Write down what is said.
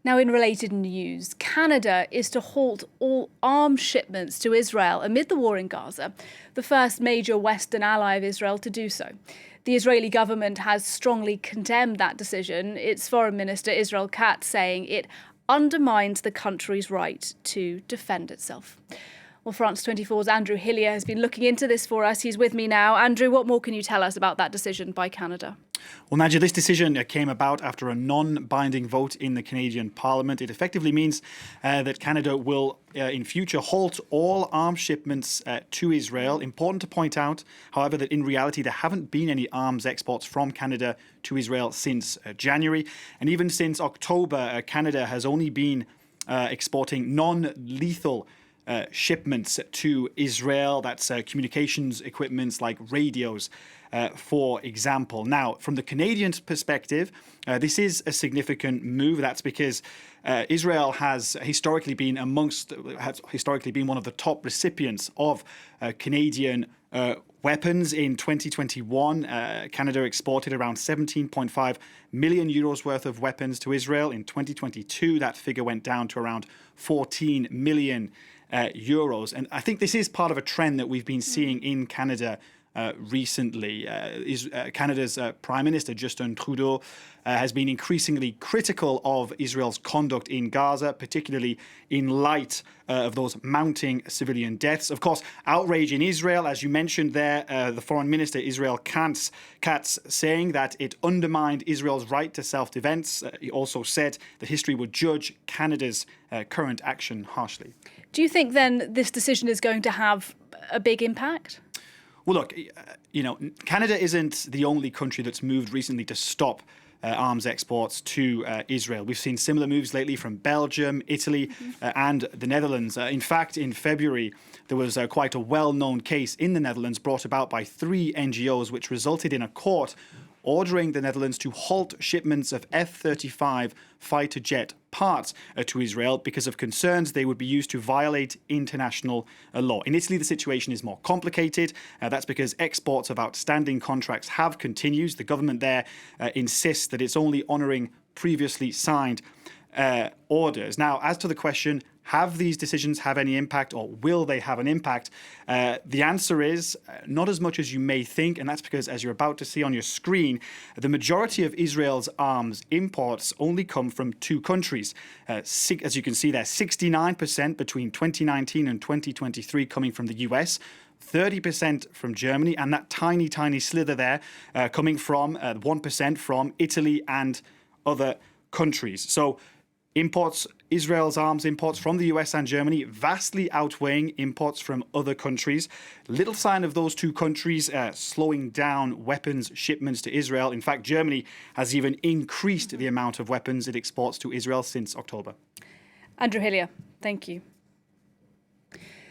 Now, in related news, Canada is to halt all arms shipments to Israel amid the war in Gaza, the first major Western ally of Israel to do so. The Israeli government has strongly condemned that decision, its Foreign Minister Israel Katz saying it undermines the country's right to defend itself. Well, France 24's Andrew Hilliar has been looking into this for us. He's with me now. Andrew, what more can you tell us about that decision by Canada? Well, Nadia, this decision came about after a non-binding vote in the Canadian Parliament. It effectively means that Canada will, in future, halt all arms shipments to Israel. Important to point out, however, that in reality there haven't been any arms exports from Canada to Israel since January. And even since October, Canada has only been exporting non-lethal shipments to Israel. That's communications equipments like radios, for example. Now, from the Canadian perspective, this is a significant move. That's because Israel has historically been one of the top recipients of Canadian weapons. In 2021, Canada exported around 17.5 million euros worth of weapons to Israel. In 2022, that figure went down to around 14 million euros. And I think this is part of a trend that we've been seeing in Canada recently. Canada's Prime Minister, Justin Trudeau, has been increasingly critical of Israel's conduct in Gaza, particularly in light of those mounting civilian deaths. Of course, outrage in Israel, as you mentioned there, the Foreign Minister, Israel Katz, saying that it undermined Israel's right to self-defense. He also said that history would judge Canada's current action harshly. Do you think then this decision is going to have a big impact? Well, look, Canada isn't the only country that's moved recently to stop arms exports to Israel. We've seen similar moves lately from Belgium, Italy, and the Netherlands. In fact, in February, there was quite a well-known case in the Netherlands brought about by 3 NGOs, which resulted in a court ordering the Netherlands to halt shipments of F-35 fighter jet parts to Israel because of concerns they would be used to violate international law. In Italy, the situation is more complicated. That's because exports of outstanding contracts have continued. The government there insists that it's only honouring previously signed orders. Now, as to the question, have these decisions have any impact, or will they have an impact? The answer is not as much as you may think, and that's because, as you're about to see on your screen, the majority of Israel's arms imports only come from 2 countries. As you can see there, 69% between 2019 and 2023 coming from the US, 30% from Germany, and that tiny, tiny slither there coming from 1% from Italy and other countries. So Israel's arms imports from the US and Germany vastly outweighing imports from other countries. Little sign of those 2 countries slowing down weapons shipments to Israel. In fact, Germany has even increased the amount of weapons it exports to Israel since October. Andrew Hilliar, thank you.